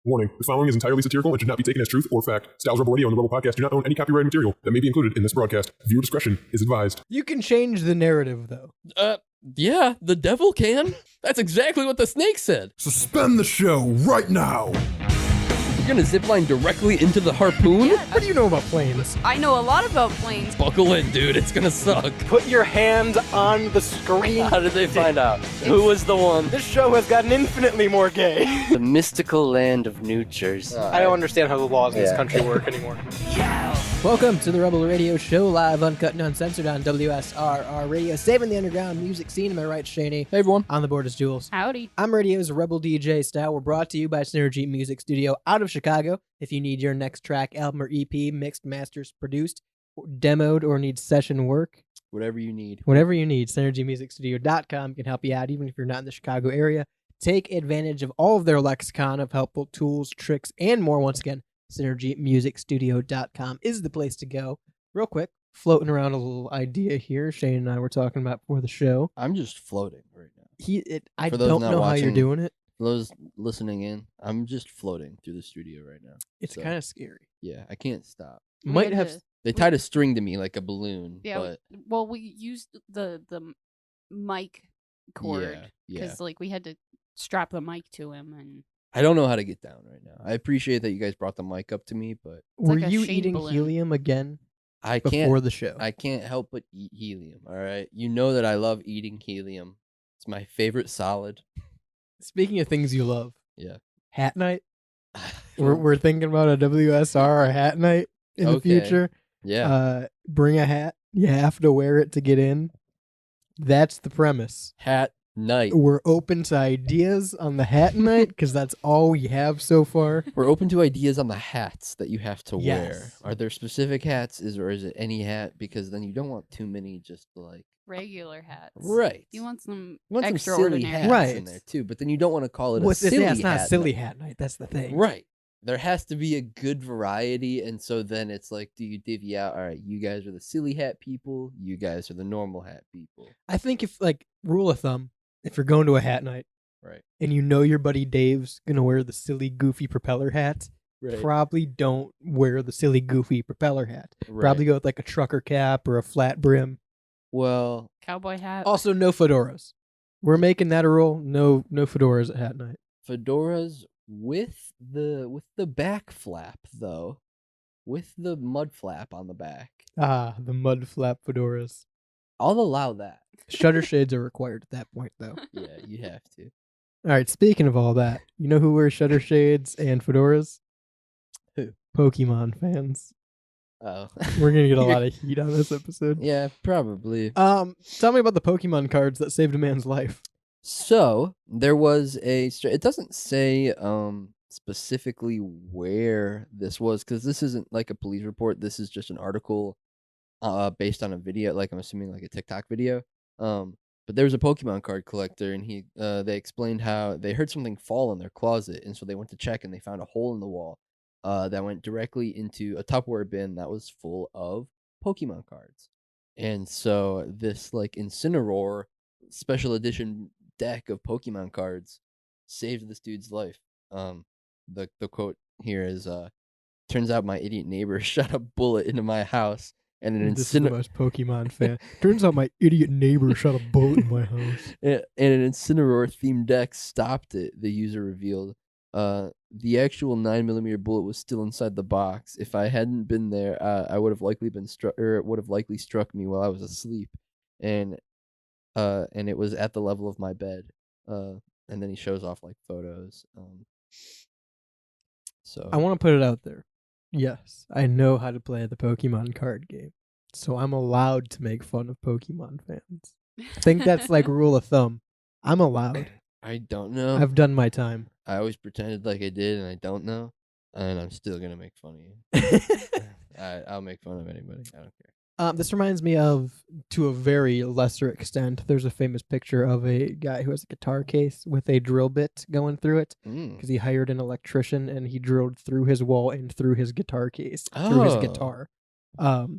Warning, the following is entirely satirical and should not be taken as truth or fact. Styles Rebel Radio and the Rebel Podcast do not own any copyrighted material that may be included in this broadcast. Viewer discretion is advised. You can change the narrative, though. Yeah, the devil can. That's exactly what the snake said. Suspend the show right now. You're gonna zipline directly into the harpoon? Yeah. What do you know about planes? I know a lot about planes. Buckle in, dude. It's gonna suck. Put your hand on the screen. How did they find out? Who was the one? This show has gotten infinitely more gay. The mystical land of New Jersey. I don't understand how the laws in this country work anymore. Welcome to the Rebel Radio Show, live, uncut, and uncensored on WSRR Radio, saving the underground music scene. Am I right, Shaney? Hey, everyone. On the board is Jules. Howdy. I'm Radio's Rebel DJ style. We're brought to you by Synergy Music Studio out of Chicago. If you need your next track, album, or EP mixed, masters, produced, or demoed, or need session work, Whatever you need. SynergyMusicStudio.com can help you out, even if you're not in the Chicago area. Take advantage of all of their lexicon of helpful tools, tricks, and more. Once again, SynergyMusicStudio.com is the place to go. Real quick, floating around a little idea here. Shane and I were talking about before the show. I'm just floating right now. I For those don't not know how you're watching, doing it. For those listening in, I'm just floating through the studio right now. It's So, kind of scary. Yeah, I can't stop. Might have. They tied a string to me like a balloon. Yeah. But Well, we used the mic cord yeah. because like we had to strap the mic to him, and I don't know how to get down right now. I appreciate that you guys brought the mic up to me, but Were like a you Shane eating balloon. helium again I before can't. the show? I can't help but eat helium. All right, you know that I love eating helium. It's my favorite solid. Speaking of things you love, Yeah. hat night. We're thinking about a WSRR hat night in the Okay. future. Yeah. Bring a hat. You have to wear it to get in. That's the premise. Hat night. We're open to ideas on the hat night because that's all we have so far. We're open to ideas on the hats that you have to wear. Yes. Are there specific hats, or is it any hat? Because then you don't want too many just like regular hats. right. You want some You want some extraordinary silly hats Right. in there too, but then you don't want to call it Well, a it's silly it's not hat a silly night. hat night. That's the thing. Right. There has to be a good variety, and so then it's like, do you divvy out? All right, you guys are the silly hat people. You guys are the normal hat people. I think if, like, rule of thumb, if you're going to a hat night Right. and you know your buddy Dave's going to wear the silly, goofy propeller hat, Right. probably don't wear the silly, goofy propeller hat. Right. Probably go with, like, a trucker cap or a flat brim. Well, cowboy hat. Also, no fedoras. We're making that a rule. No fedoras at hat night. fedoras with the back flap though, with the mud flap on the back. Ah, the mud flap fedoras. I'll allow that. Shutter shades are required at that point, though. Yeah, you have to. All right, speaking of all that, you know who wears shutter shades and fedoras? Who? Pokemon fans. Oh, We're going to get a lot of heat on this episode. yeah, probably. Tell me about the Pokemon cards that saved a man's life. So there was it doesn't say specifically where this was, because this isn't like a police report. This is just an article based on a video, like I'm assuming like a TikTok video. But there was a Pokemon card collector, and they explained how they heard something fall in their closet, and so they went to check, and they found a hole in the wall that went directly into a Tupperware bin that was full of Pokemon cards. And so this like Incineroar special edition deck of Pokemon cards saved this dude's life. The quote here is turns out my idiot neighbor shot a bullet into my house, and This is the most Pokemon fan. Turns out my idiot neighbor shot a bullet in my house. and an Incineroar themed deck stopped it, the user revealed. The actual 9mm bullet was still inside the box. If I hadn't been there, I would have likely been struck, or it would have likely struck me while I was asleep, and it was at the level of my bed. And then he shows off like photos. So I want to put it out there. Yes, I know how to play the Pokemon card game, so I'm allowed to make fun of Pokemon fans. I think that's like rule of thumb. I'm allowed. I don't know. I've done my time. I always pretended like I did, and I don't know, and I'm still gonna make fun of you. I'll make fun of anybody. I don't care. This reminds me of, to a very lesser extent, there's a famous picture of a guy who has a guitar case with a drill bit going through it because he hired an electrician and he drilled through his wall and through his guitar case, through his guitar.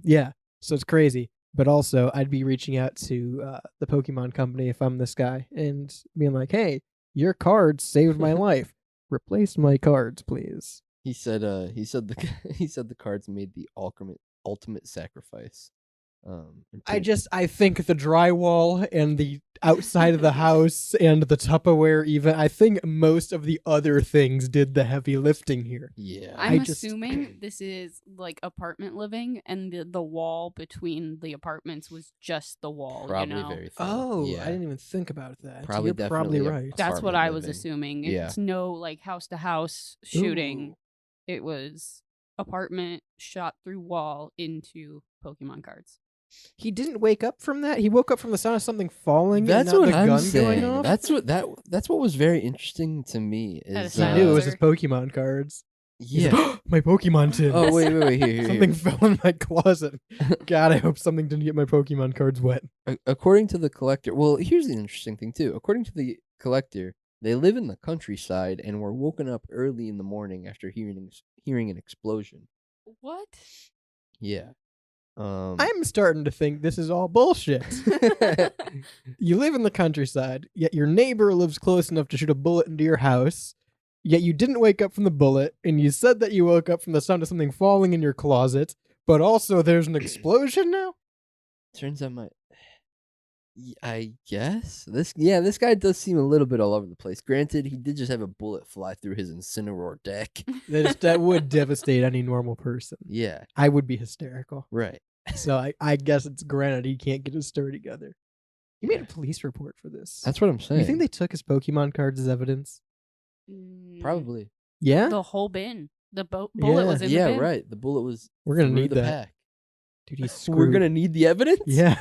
Yeah, so it's crazy. But also, I'd be reaching out to the Pokemon company if I'm this guy and being like, hey, your card saved my life. Replace my cards, please. He said the cards made the ultimate sacrifice. I think the drywall and the outside of the house and the Tupperware even, I think most of the other things did the heavy lifting here. Yeah. I'm I just- assuming this is like apartment living, and the wall between the apartments was just the wall. Probably you know? very thin. Oh, yeah. I didn't even think about that. Probably You're probably definitely right. That's what apartment I was living. assuming. Yeah. It's no like house to house shooting. Ooh. It was apartment shot through wall into Pokemon cards. He didn't wake up from that. He woke up from the sound of something falling. That's and not what the I'm gun saying. going off. That's what was very interesting to me. At a Is He knew it was his Sir. Pokemon cards. He's yeah. like, my Pokemon tin. Oh wait, here. Something fell in my closet. God, I hope something didn't get my Pokemon cards wet. According to the collector, well, here's the interesting thing too. According to the collector, they live in the countryside and were woken up early in the morning after hearing an explosion. What? Yeah. I'm starting to think this is all bullshit. You live in the countryside, yet your neighbor lives close enough to shoot a bullet into your house, yet you didn't wake up from the bullet, and you said that you woke up from the sound of something falling in your closet, but also there's an explosion now? Turns out I guess this guy does seem a little bit all over the place. Granted, he did just have a bullet fly through his Incineroar deck. That would devastate any normal person. Yeah, I would be hysterical. right. So I guess it's granted he can't get his story together. He made a police report for this. That's what I'm saying. You think they took his Pokemon cards as evidence? Probably? Yeah? The whole bin. The bullet Yeah. was in the Yeah, bin. right. The bullet was. We're gonna through need the that. pack. Dude, he's We're screwed. gonna need the evidence. Yeah.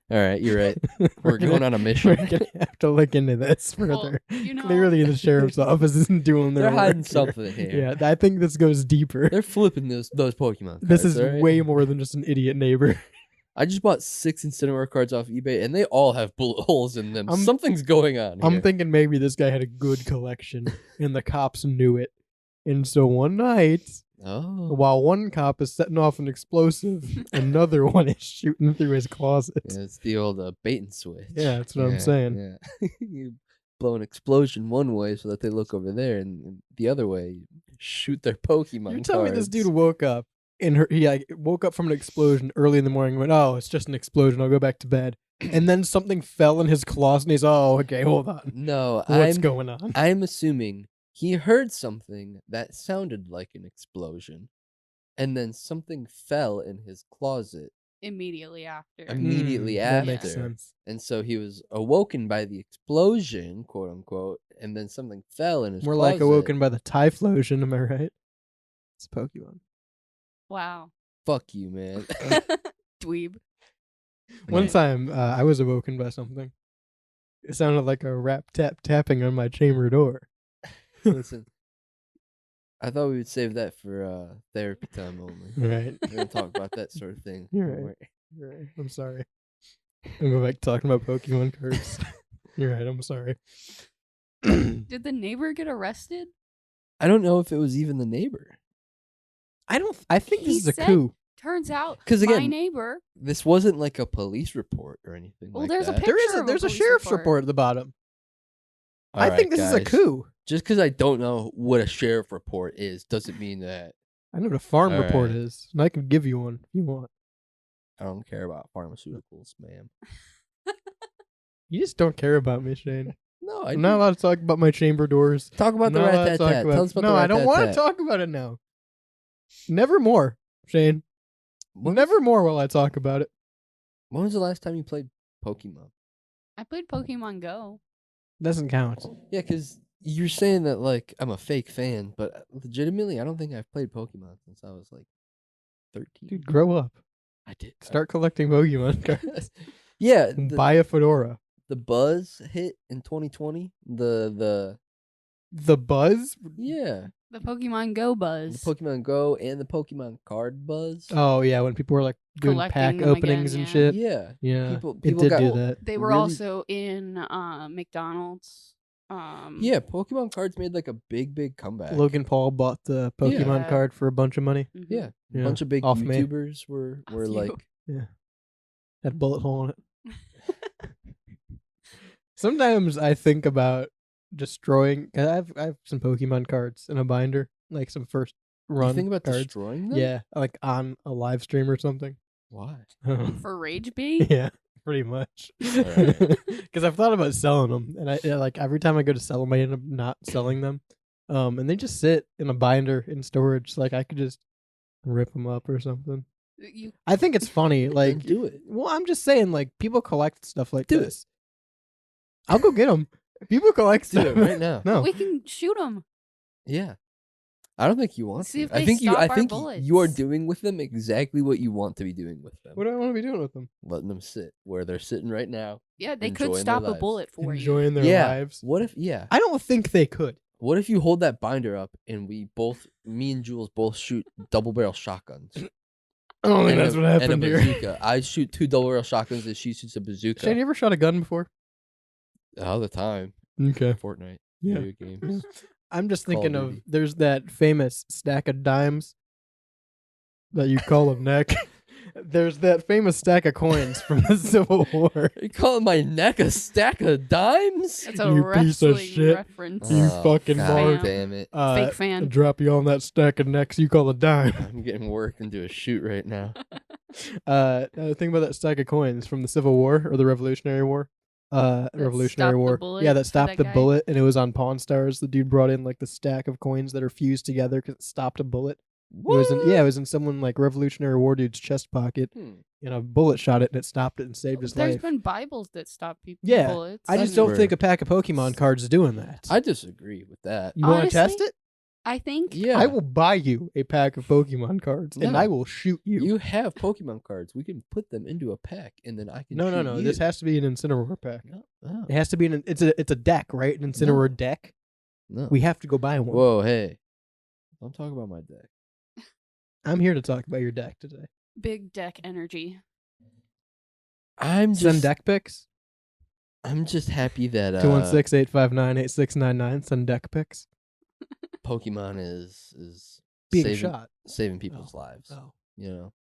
All right, you're right. We're gonna- going on a mission. We're gonna have to look into this Well, further. you know, Clearly, the sheriff's office isn't doing their They're hiding work here. something here. Yeah, I think this goes deeper. They're flipping those Pokemon cards. This is all right? way more than just an idiot neighbor. I just bought 6 Incineroar cards off eBay, and they all have bullet holes in them. I'm- Something's going on here. I'm thinking maybe this guy had a good collection, and the cops knew it. And so one night, Oh. while one cop is setting off an explosive, another one is shooting through his closet. Yeah, it's the old bait and switch. Yeah, that's what I'm saying. Yeah. You blow an explosion one way so that they look over there, and the other way, you shoot their Pokemon You're telling me this cards. dude woke up and he like, woke up from an explosion early in the morning and went, oh, it's just an explosion. I'll go back to bed. And then something fell in his closet and he's, oh, okay, hold on. No, What's going on? I'm assuming he heard something that sounded like an explosion, and then something fell in his closet immediately after. immediately That after. makes sense. And so he was awoken by the explosion, quote unquote, and then something fell in his More closet. like awoken by the Typhlosion, am I right? It's Pokemon. Wow. Fuck you, man. Dweeb. One Right. time, I was awoken by something. It sounded like a rap tapping on my chamber door. Listen, I thought we would save that for therapy time only. Right. We're gonna talk about that sort of thing. You're Don't right. worry. You're right. I'm sorry. I'll go back to talking about Pokemon cards. You're right. I'm sorry. Did the neighbor get arrested? I don't know if it was even the neighbor. I think this He is a said- coup. Turns out, 'Cause my again, neighbor. This wasn't like a police report or anything Well, like there's a that. picture of There's a police sheriff's report. report at the bottom. All I right, think this is a guys. coup. Just because I don't know what a sheriff report is doesn't mean that I know what a farm All report right. is, and I can give you one if you want. I don't care about pharmaceuticals, ma'am. You just don't care about me, Shane. No, I I'm not allowed to talk about my chamber doors. talk about I'm the not allowed rat to tat talk tat. about- Tell us about no, the rat I don't tat want to tat. talk about it now. Never more, Shane. Never more will I talk about it. When was the last time you played Pokemon? I played Pokemon Go. Doesn't count. Yeah, because you're saying that like I'm a fake fan, but legitimately, I don't think I've played Pokemon since I was like 13. Dude, grow up. I did. Start collecting Pokemon cards. Yeah, And the, buy a fedora. the buzz hit in 2020. The The buzz? yeah, The Pokemon Go the buzz. Pokemon Go and the Pokemon card buzz. Oh yeah, when people were like doing Collecting pack them again, openings and yeah. shit. Yeah, Yeah, People it did got do that. They were really- also in McDonald's. Yeah, Pokemon cards made like a big comeback. Logan Paul bought the Pokemon Yeah. card for a bunch of money. Mhm. Yeah, Yeah, a bunch of big off me. YouTubers were Off you. like, Had a bullet hole in it. Sometimes I think about destroying. 'Cause I have some Pokemon cards in a binder, like some first run You think about cards. destroying them? Yeah, like on a live stream or something. Why? For Rage Bait? Yeah, pretty much. Alright. Because I've thought about selling them, and like every time I go to sell them, I end up not selling them. And they just sit in a binder in storage. Like I could just rip them up or something. You I think it's funny. Then Like, do it. well, I'm just saying, like people collect stuff like Do it. this. I'll go get them. People collect Do stuff it right now. No, we can shoot them. Yeah. I don't think you want See to. if I they think stop I our think you are bullets. doing with them exactly what you want to be doing with them. what do I want to be doing with them? Letting them sit where they're sitting right now. Yeah, they Enjoying could their stop a lives. bullet for you. Enjoying their yeah. lives. What if? Yeah. I don't think they could. What if you hold that binder up and me and Jules both shoot double barrel shotguns? I don't think And that's a- what happened and a here. bazooka. I shoot 2 double barrel shotguns and she shoots a bazooka. Shane, you ever shot a gun before? All the time. Okay. Fortnite. Yeah. Video games. I'm just Call of thinking of Duty. there's that famous stack of dimes that you call a neck. There's that famous stack of coins from the Civil War. You calling my neck a stack of dimes? That's a You piece of wrestling shit. reference. You Oh, fucking God mark. damn it. Fake fan. Drop you on that stack of necks you call a dime. I'm getting worked into a shoot right now. Think about that stack of coins from the Civil War or the Revolutionary War. Revolutionary stopped the War. bullet Yeah, that for stopped that the guy? bullet, and it was on Pawn Stars. The dude brought in like the stack of coins that are fused together because it stopped a bullet. It was in someone like Revolutionary War dude's chest pocket, Hmm. and a bullet shot it and it stopped it and saved his There's life. been Bibles that stop people Yeah, bullets. I just I've don't never- think a pack of Pokemon cards is doing that. I disagree with that. You want to test Honestly, it? I think Yeah. I will buy you a pack of Pokemon cards, and No. I will shoot you. You have Pokemon cards. We can put them into a pack, and then I can. No. shoot This you. has to be an Incineroar pack. No. Oh, It has to be it's a deck, right? An Incineroar deck. no. We have to go buy one. Whoa, hey! Don't talk about my deck. I'm here to talk about your deck today. big deck energy. I'm Send just. deck pics. I'm just happy that 216-859-8699. Send deck pics. Pokemon is Being saving, shot. saving people's lives. Oh. You know.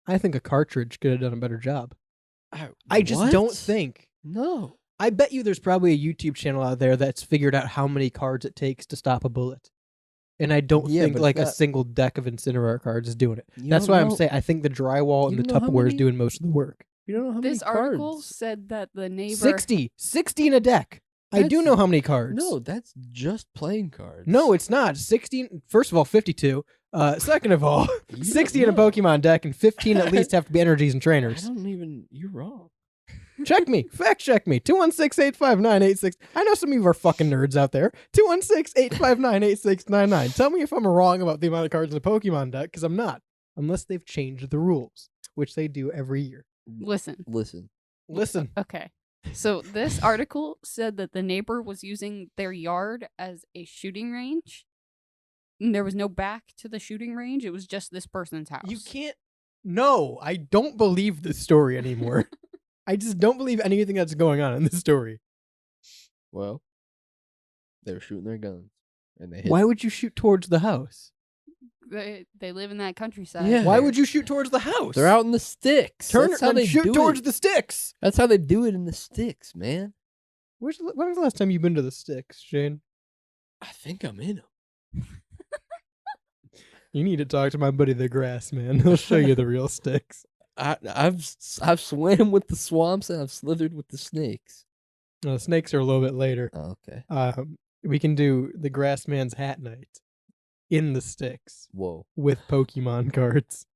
I think a cartridge could have done a better job. I just don't What? think. No. I bet you there's probably a YouTube channel out there that's figured out how many cards it takes to stop a bullet. And I don't Yeah, think but like a that- single deck of Incineroar cards is doing it. You That's don't why I'm know- saying I think the drywall and you the know how Tupperware is many- doing most of the work. You don't know how This many cards. article said that the neighbor 60 in a deck. I do That's- know how many cards. No, that's just playing cards. No, it's not. 16. First of all, 52. Second of all, You 60 don't in a know. Pokemon deck, and 15 at least have to be energies and I trainers. don't even. You're wrong. Check me. Fact check me. 216-859-86. I know some of you are fucking nerds out there. 216-859-8699. Tell me if I'm wrong about the amount of cards in a Pokemon deck, because I'm not. Unless they've changed the rules, which they do every year. listen. Listen. Okay. So this article said that the neighbor was using their yard as a shooting range. And there was no back to the shooting range. It was just this person's house. You can't. No, I don't believe this story anymore. I just don't believe anything that's going on in this story. Well, they were shooting their guns, and they hit. Why would you shoot towards the house? They live in that countryside. Yeah. Why would you shoot towards the house? They're out in the sticks. Turn That's how and they shoot do towards it. the sticks. That's how they do it in the sticks, man. When was the last time you've been to the sticks, Shane? I think I'm in them. You need to talk to my buddy the grass man. He'll show you the real sticks. I've swam with the swamps and I've slithered with the snakes. Snakes are a little bit later. Oh, okay. We can do the grass man's hat night in the sticks Whoa. with Pokemon cards.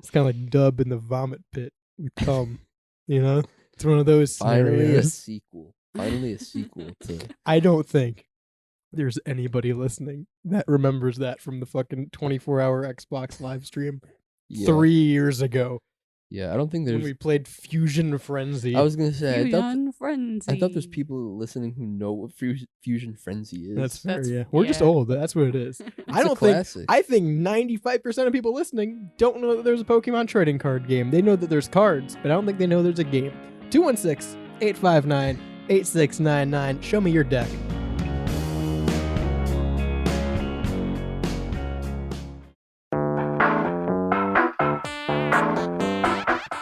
It's kind of like Dub in the vomit pit with cum. You know, it's one of those Finally a scenarios. sequel. Finally a sequel to. I don't think there's anybody listening that remembers that from the fucking 24-hour Xbox live stream Yeah. 3 years ago Yeah, I don't think when there's. we played Fusion Frenzy. I was gonna say I thought Fusion Frenzy. there's people listening who know what Fusion Frenzy is. That's fair, That's- yeah. We're just yeah. old. That's what it is. I a don't think. classic. I think 95% of people listening don't know that there's a Pokemon trading card game. They know that there's cards, but I don't think they know there's a game. 216-859-8699. Show me your deck.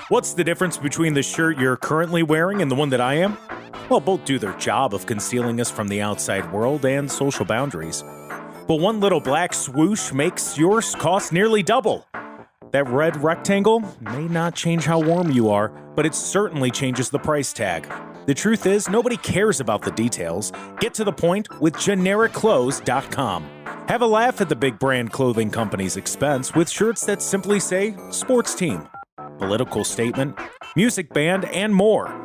What's the difference between the shirt you're currently wearing and the one that I am? Well, both do their job of concealing us from the outside world and social boundaries. But one little black swoosh makes yours cost nearly double. That red rectangle may not change how warm you are, but it certainly changes the price tag. The truth is, nobody cares about the details. Get to the point with GenericClothes.com. Have a laugh at the big brand clothing company's expense with shirts that simply say sports team, political statement, music band, and more.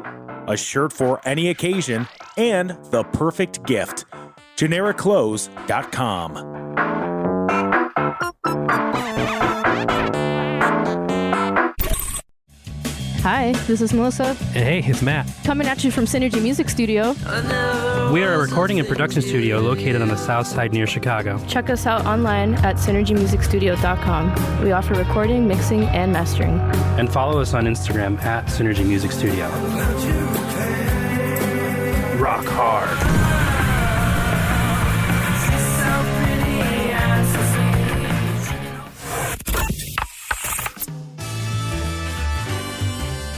A shirt for any occasion and the perfect gift. GenericClothes.com. Hi, this is Melissa. Hey, it's Matt. Coming at you from Synergy Music Studio. We are a recording and production studio located on the south side near Chicago. Check us out online at synergymusicstudio.com. We offer recording, mixing, and mastering. And follow us on Instagram at Synergy Music Studio. Rock hard.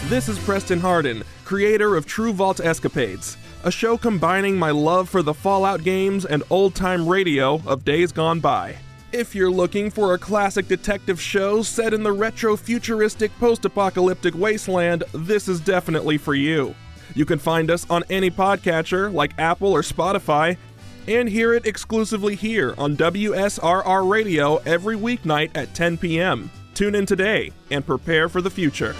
This is Preston Harden, creator of True Vault Escapades, a show combining my love for the Fallout games and old-time radio of days gone by. If you're looking for a classic detective show set in the retro-futuristic post-apocalyptic wasteland, this is definitely for you. You can find us on any podcatcher like Apple or Spotify, and hear it exclusively here on WSRR Radio every weeknight at 10 p.m. Tune in today and prepare for the future.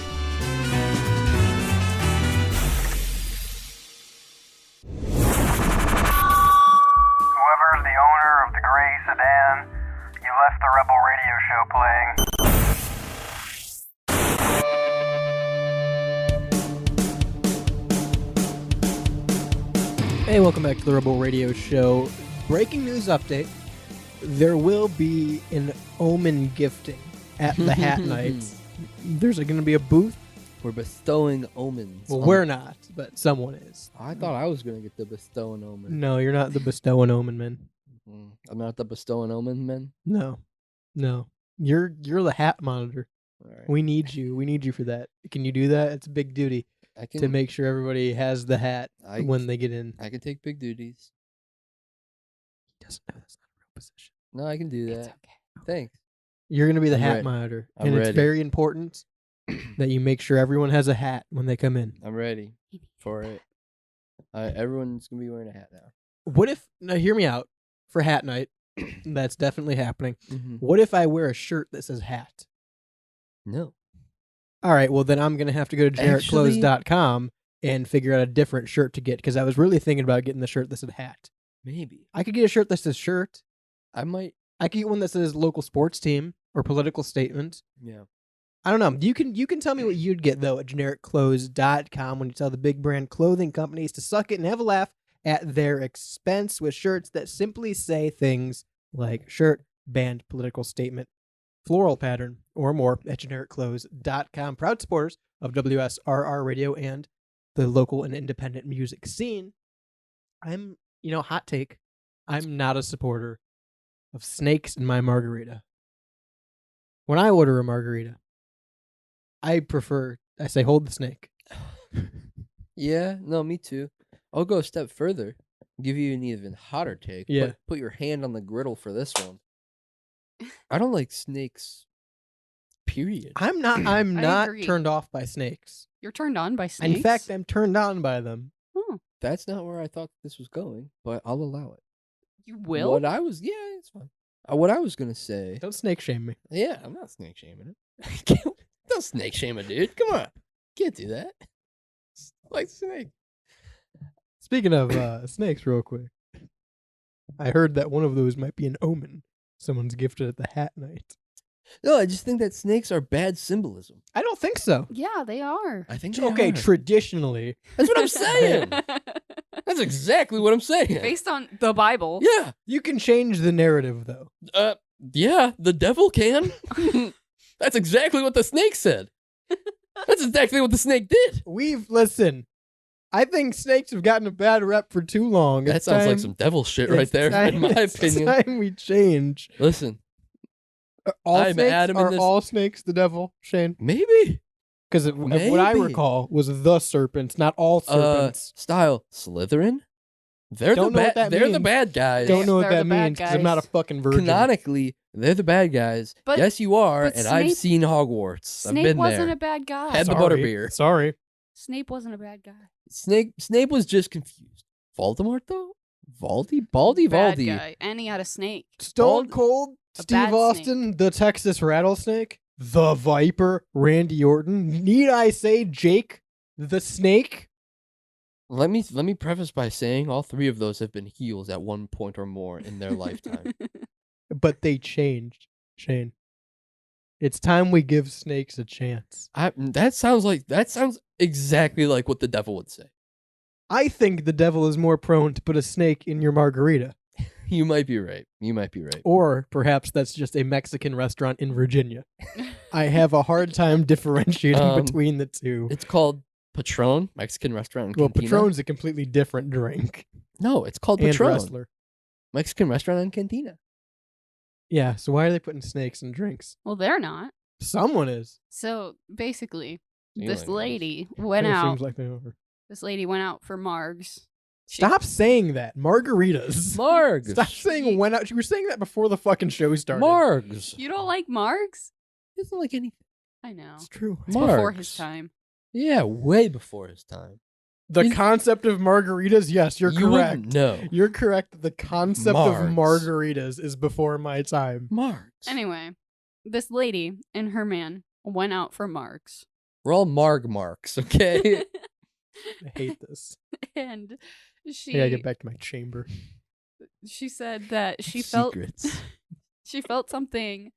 The Rebel Radio Show playing. Hey, welcome back to the Rebel Radio Show. Breaking news update. There will be an Omen gifting at the Hat Nights. There's going to be a booth. We're bestowing omens. Well, we're not, but someone is. I thought I was going to get the bestowing omen. No, you're not the bestowing omen man. I'm not the bestowing omen man? No. You're the hat monitor. All right. We need you. We need you for that. Can you do that? It's a big duty to make sure everybody has the hat when they get in. I can take big duties. He doesn't know that's not a real position. No, I can do that. It's okay. Thanks. You're going to be the hat monitor. And it's very important that you make sure everyone has a hat when they come in. I'm ready for it. Everyone's going to be wearing a hat now. What if, now hear me out, for Hat Night, that's definitely happening. Mm-hmm. What if I wear a shirt that says hat? No. All right, well then I'm going to have to go to GenericClothes.com and figure out a different shirt to get, because I was really thinking about getting the shirt that said hat. Maybe. I could get a shirt that says shirt. I could get one that says local sports team or political statement. Yeah. I don't know. You can tell me what you'd get, though, at GenericClothes.com when you tell the big brand clothing companies to suck it and have a laugh at their expense with shirts that simply say things like shirt, band, political statement, floral pattern, or more at GenericClothes.com. Proud supporters of WSRR Radio and the local and independent music scene. Hot take, I'm not a supporter of snakes in my margarita. When I order a margarita, I say hold the snake. Yeah, no, me too. I'll go a step further. Give you an even hotter take. Yeah. Put your hand on the griddle for this one. I don't like snakes. Period. I'm not agree. turned off by snakes. You're turned on by snakes? In fact, I'm turned on by them. That's not where I thought this was going, but I'll allow it. You will? It's fine. What I was gonna say. Don't snake shame me. Yeah, I'm not snake shaming it. Don't snake shame a dude. Come on, can't do that. I like snake. Speaking of snakes, real quick, I heard that one of those might be an omen someone's gifted at the Hat Night. No, I just think that snakes are bad symbolism. I don't think so. Yeah, they are. I think they Okay, are. Traditionally. That's what I'm saying. That's exactly what I'm saying. Based on the Bible. Yeah. You can change the narrative, though. Yeah, the devil can. That's exactly what the snake said. That's exactly what the snake did. Listen, I think snakes have gotten a bad rep for too long. That sounds like some devil shit right there, in my opinion. It's time we change. Listen. All snakes? Are all snakes the devil, Shane? Maybe. Because what I Maybe. recall was the serpents, not all serpents. Style Slytherin. They're Don't know what that They're the means. bad guys. Don't know what They're that the bad means because I'm not a guys. fucking virgin. Canonically, they're the bad guys. But- yes, you are, but and I've Snape- seen Hogwarts. I've Snape been wasn't there. a bad guy. Had the Sorry. butterbeer. Sorry. Snape wasn't a bad guy. Snape was just confused. Voldemort though? Baldy? Bad guy. And he had a snake. Stone Cold, A Steve bad Austin, the Texas Rattlesnake, the Viper, Randy Orton. Need I say Jake the Snake? Let me preface by saying all three of those have been heels at one point or more in their lifetime. But they changed, Shane. It's time we give snakes a chance. That sounds exactly like what the devil would say. I think the devil is more prone to put a snake in your margarita. You might be right. Or perhaps that's just a Mexican restaurant in Virginia. I have a hard time differentiating between the two. It's called Patron, Mexican restaurant in Well, Cantina. Patron's a completely different drink. No, it's called And Patron. wrestler. Mexican restaurant in Cantina. Yeah, so why are they putting snakes in drinks? Well, they're not. Someone is. So basically, Feeling this is. lady went Kinda out. Seems like they are. This lady went out for margs. Stop saying that. Margaritas. Margs. Stop saying went out. You were saying that before the fucking show started. Margs. You don't like margs? He doesn't like anything. I know. It's true. It's before Margs. his time. Yeah, way before his time. The concept of margaritas, yes, you're You correct. wouldn't know. You're correct. The concept of Margs. margaritas is before my time. Margs. Anyway, this lady and her man went out for margs. We're all marks, okay? I hate this. And she I gotta get back to my chamber. she said that she felt Secrets. she felt something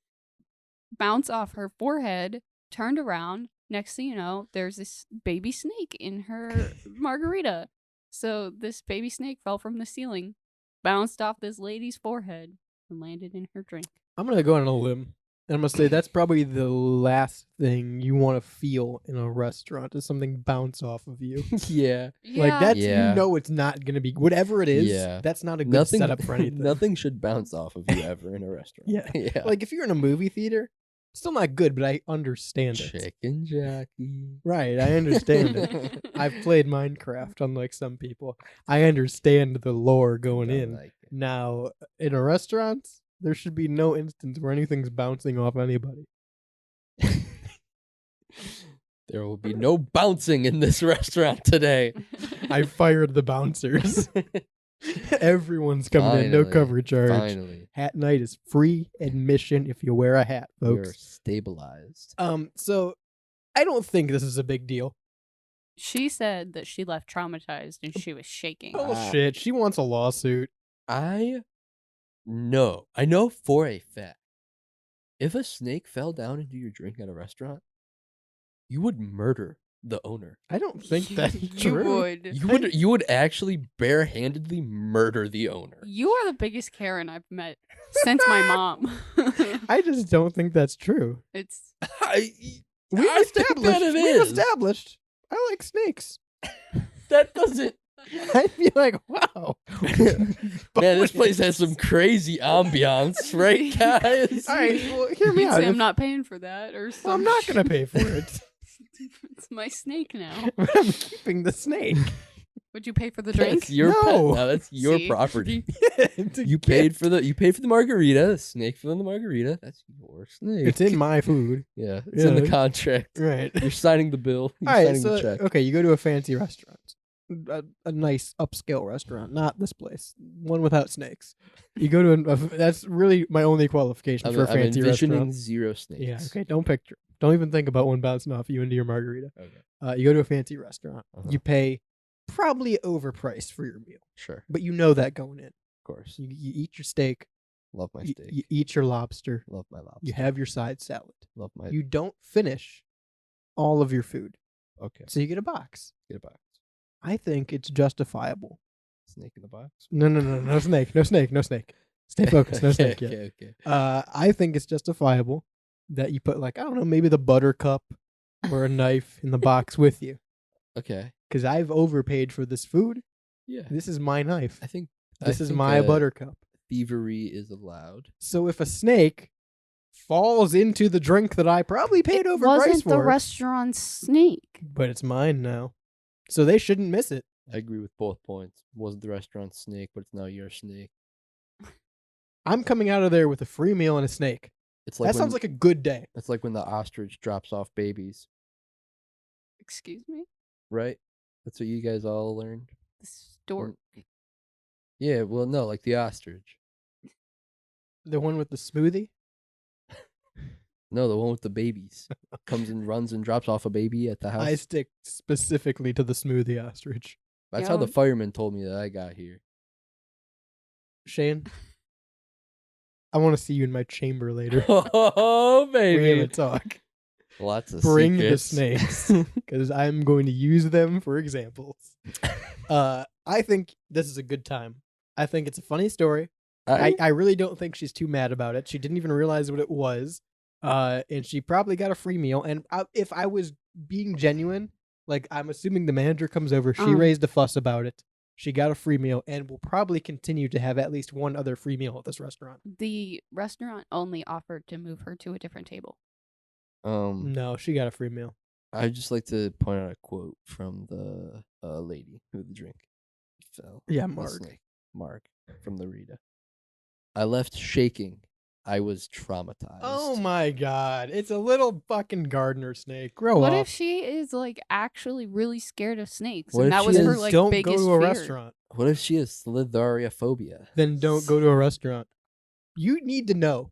bounce off her forehead, turned around. Next thing you know, there's this baby snake in her margarita. So this baby snake fell from the ceiling, bounced off this lady's forehead, and landed in her drink. I'm gonna go on a limb. And I'm gonna say that's probably the last thing you want to feel in a restaurant is something bounce off of you. Yeah. Like that's Yeah. you know it's not gonna be whatever it is. Yeah. That's not a good setup for anything. Nothing should bounce off of you ever in a restaurant. Yeah. Yeah. Like if you're in a movie theater, it's still not good, but I understand it. Chicken jockey. Right, I understand it. I've played Minecraft, unlike some people. I understand the lore going Don't in. like it. Now, in a restaurant, there should be no instance where anything's bouncing off anybody. There will be no bouncing in this restaurant today. I fired the bouncers. Everyone's coming in, no Finally, cover charge. Finally. Hat night is free admission if you wear a hat, You're folks. stabilized. So I don't think this is a big deal. She said that she left traumatized and she was shaking. Bullshit. She wants a lawsuit. I know for a fact, if a snake fell down into your drink at a restaurant, you would murder the owner. I don't think that's You true. would. You would actually barehandedly murder the owner. You are the biggest Karen I've met since my mom. I just don't think that's true. It's I We've think that it is. established. I like snakes. That doesn't. I'd be like, wow. Man, this place has some crazy ambiance, right, guys? All right, well, hear me You'd out. say I'm If- not paying for that, or well, I'm not going to pay for it. It's my snake now. But I'm keeping the snake. Would you pay for the drink? That's your pet. No. No, that's your See? property. It's a You gift. paid for the margarita. The snake fell in the margarita. That's your snake. It's in my food. Yeah, it's in the Yeah. contract. Right. You're signing the bill. You're All right, signing so the check. okay, you go to a fancy restaurant, a nice upscale restaurant, not this place, one without snakes. You go to that's really my only qualification for a I'm fancy envisioning restaurant. 0 snakes. Yeah, okay, don't even think about one bouncing off you into your margarita. Okay. You go to a fancy restaurant, Uh-huh. you pay probably overpriced for your meal, Sure. but you know that going in. Of course. You eat your steak, Love my you, steak. you eat your lobster, Love my lobster. you have your side salad. Love my. You don't finish all of your food, Okay. so you get a box. Get a box. I think it's justifiable. Snake in the box. No snake, no snake, no snake. Stay focused, no snake yet. Okay. I think it's justifiable that you put like, I don't know, maybe the buttercup or a knife in the box with you. Okay. Because I've overpaid for this food. Yeah. This is my knife. I think This is my buttercup. Thievery is allowed. So if a snake falls into the drink that I probably paid overpriced Wasn't for. the restaurant's snake. But it's mine now. So they shouldn't miss it. I agree with both points. It wasn't the restaurant's snake, but it's now your snake. I'm coming out of there with a free meal and a snake. It's like that sounds like a good day. It's like when the ostrich drops off babies, Excuse me? right? That's what you guys all learned. The stork. Yeah, well, no, like the ostrich. The one with the smoothie? No, the one with the babies. Comes and runs and drops off a baby at the house. I stick specifically to the smoothie ostrich. That's how the fireman told me that I got here. Shane, I want to see you in my chamber later. Oh, baby. We're going to talk. Lots of Bring secrets. the snakes, because I'm going to use them for examples. I think this is a good time. I think it's a funny story. I really don't think she's too mad about it. She didn't even realize what it was. And she probably got a free meal. And if I was being genuine, like I'm assuming the manager comes over, she raised a fuss about it. She got a free meal and will probably continue to have at least one other free meal at this restaurant. The restaurant only offered to move her to a different table. No, she got a free meal. I'd just like to point out a quote from the lady who the drink fell. Yeah, The Mark. snake. Mark from the Rita. I left shaking. I was traumatized. Oh my god. It's a little fucking gardener snake. Grow What up. if she is like actually really scared of snakes? What And if that she was is- her like Don't biggest go to a fear? restaurant. What if she has slitheriophobia? Then don't go to a restaurant. You need to know.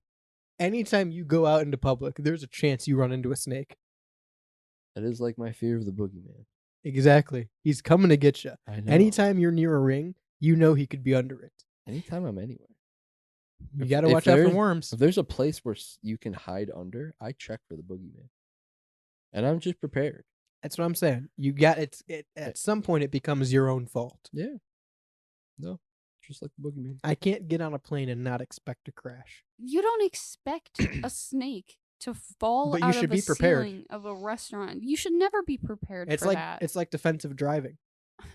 Anytime you go out into public, there's a chance you run into a snake. That is like my fear of the boogeyman. Exactly. He's coming to get you. I know. Anytime you're near a ring, you know he could be under it. Anytime I'm anywhere. You got to watch out for worms. If there's a place where you can hide under, I check for the boogeyman. And I'm just prepared. That's what I'm saying. You got it. At some point, it becomes your own fault. Yeah. No, just like the boogeyman. I can't get on a plane and not expect to crash. You don't expect a snake to fall But you out should of be the prepared. ceiling of a restaurant. You should never be prepared It's for like that. it's like defensive driving.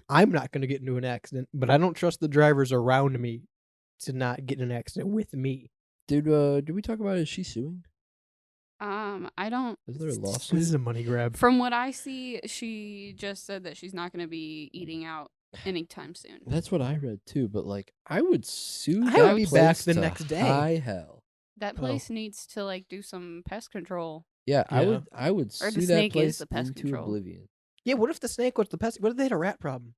I'm not going to get into an accident, but I don't trust the drivers around me to not get in an accident with me. Did we talk about is she suing? I don't. Is there a This lawsuit? is a money grab. From what I see, she just said that she's not going to be eating out anytime soon. That's what I read too, but like I would sue I that would be back place the to next day. high hell. That place needs to like do some pest control. Yeah, I Yeah. would Or sue the that snake is place the pest into control. oblivion. Yeah, what if the snake was the pest? What if they had a rat problem?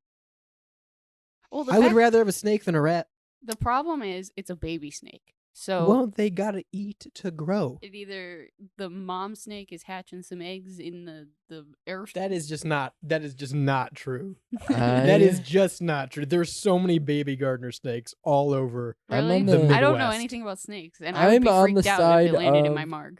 Well, I would rather have a snake than a rat. The problem is it's a baby snake. So Well, they gotta eat to grow. it either the mom snake is hatching some eggs in the air. That is just not true. I- That is just not true. There's so many baby gardener snakes all over. I'm Really? on the- I don't know Midwest. anything about snakes, and I would I'm be on freaked the out side if it landed in my of- marg.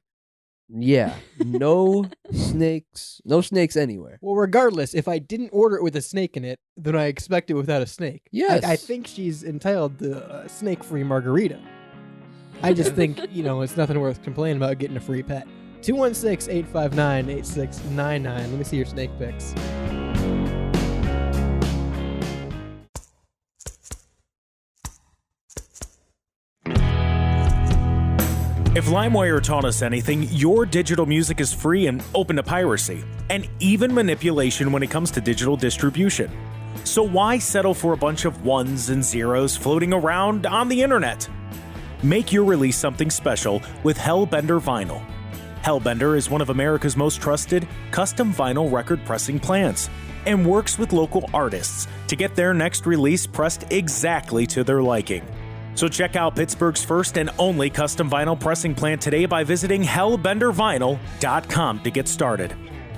Yeah, no snakes, no snakes anywhere. Well, regardless, if I didn't order it with a snake in it, then I expect it without a snake. Yes. I think she's entitled to a snake-free margarita. I just think, it's nothing worth complaining about getting a free pet. 216-859-8699. Let me see your snake pics. If LimeWire taught us anything, your digital music is free and open to piracy, and even manipulation when it comes to digital distribution. So why settle for a bunch of ones and zeros floating around on the internet? Make your release something special with Hellbender Vinyl. Hellbender is one of America's most trusted custom vinyl record pressing plants and works with local artists to get their next release pressed exactly to their liking. So check out Pittsburgh's first and only custom vinyl pressing plant today by visiting hellbendervinyl.com to get started.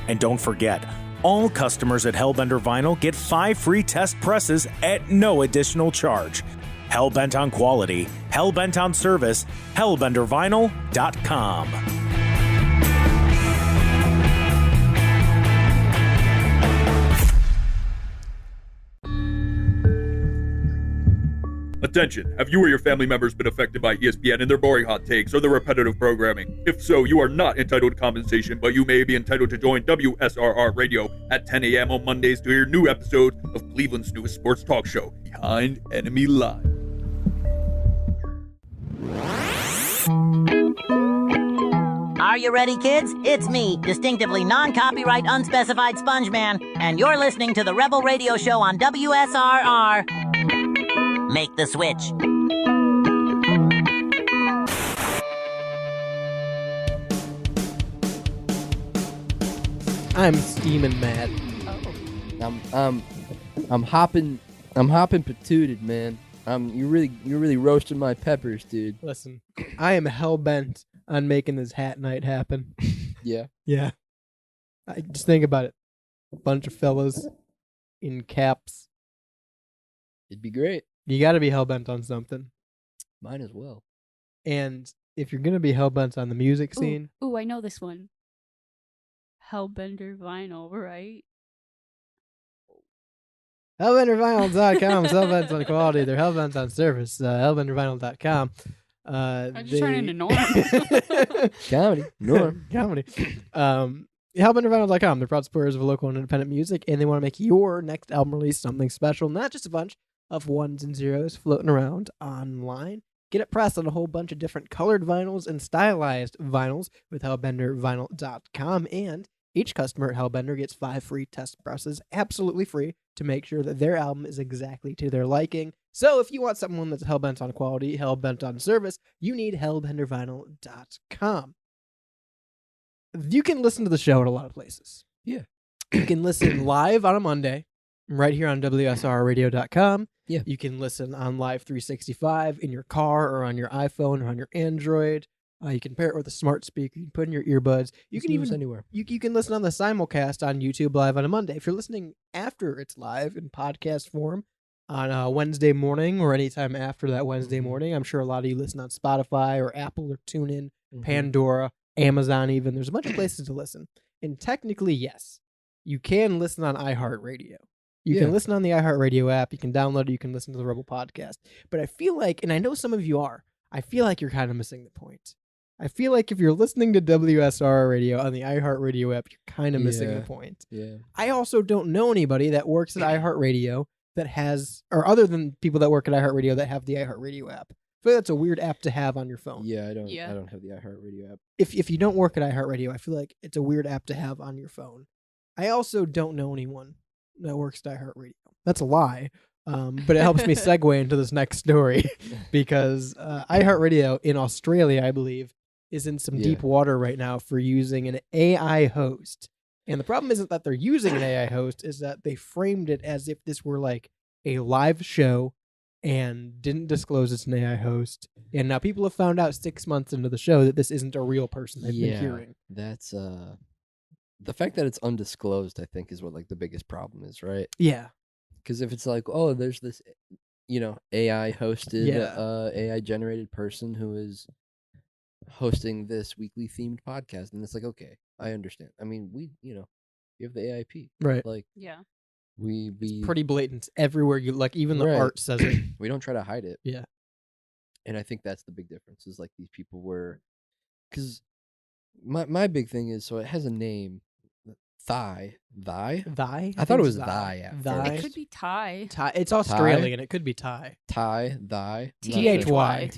And don't forget, all customers at Hellbender Vinyl get 5 free test presses at no additional charge. Hellbent on quality, hellbent on service, hellbendervinyl.com. Attention, have you or your family members been affected by ESPN and their boring hot takes or their repetitive programming? If so, you are not entitled to compensation, but you may be entitled to join WSRR Radio at 10 a.m. on Mondays to hear new episodes of Cleveland's newest sports talk show, Behind Enemy Line. Are you ready, kids? It's me, distinctively non-copyright, unspecified Sponge Man, and you're listening to the Rebel Radio Show on WSRR. Make the switch. I'm steaming mad. I'm hopping patooted, man. You're really roasting my peppers, dude. Listen, I am hell bent on making this hat night happen. Yeah. Yeah. Just think about it. A bunch of fellas in caps. It'd be great. You got to be hell bent on something. Mine as well. And if you're gonna be hell bent on the music scene, Ooh, I know this one. Hellbender vinyl, right? Hellbendervinyl.com is hellbent on quality. They're hellbent on service. Hellbendervinyl.com. I'm just turning into Norm. Comedy. Norm. Comedy. Hellbendervinyl.com. They're proud supporters of local and independent music, and they want to make your next album release something special, not just a bunch of ones and zeros floating around online. Get it pressed on a whole bunch of different colored vinyls and stylized vinyls with hellbendervinyl.com, and each customer at Hellbender gets 5 free test presses, absolutely free, to make sure that their album is exactly to their liking. So if you want someone that's hellbent on quality, hellbent on service, you need hellbendervinyl.com. You can listen to the show at a lot of places. Yeah. You can listen live on a Monday, right here on WSRRradio.com. Yeah. You can listen on Live 365 in your car or on your iPhone or on your Android. You can pair it with a smart speaker. You can put in your earbuds. You can even anywhere. You can listen on the simulcast on YouTube live on a Monday. If you're listening after it's live in podcast form on a Wednesday morning or anytime after that Wednesday morning, I'm sure a lot of you listen on Spotify or Apple or TuneIn, Pandora, Amazon even. There's a bunch of places to listen. And technically, yes, you can listen on iHeartRadio. You can listen on the iHeartRadio app. You can download it. You can listen to the Rebel podcast. But I feel like, and I know some of you are, I feel like you're kind of missing the point. I feel like if you're listening to WSRR Radio on the iHeartRadio app, you're kind of missing the point. Yeah. I also don't know anybody that works at iHeartRadio that has, or other than people that work at iHeartRadio that have the iHeartRadio app. I feel like that's a weird app to have on your phone. Yeah, I don't have the iHeartRadio app. If you don't work at iHeartRadio, I feel like it's a weird app to have on your phone. I also don't know anyone that works at iHeartRadio. That's a lie. But it helps me segue into this next story because iHeartRadio in Australia, I believe, is in some deep water right now for using an AI host. And the problem isn't that they're using an AI host, is that they framed it as if this were like a live show and didn't disclose it's an AI host. And now people have found out 6 months into the show that this isn't a real person they've been hearing. That's the fact that it's undisclosed, I think, is what like the biggest problem is, right? Yeah. Because if it's like, oh, there's this, AI hosted, AI generated person who is hosting this weekly themed podcast, and it's like, okay, I understand. I mean, you have the AIP, right? Like, we it's pretty blatant everywhere you like. Even the art says it. We don't try to hide it. Yeah, and I think that's the big difference. Is like these people were, because my big thing is, so it has a name, Thy. I thought it was Thy at first. It could be Thai. It's Australian. It could be Thai. Thy. THY. THY.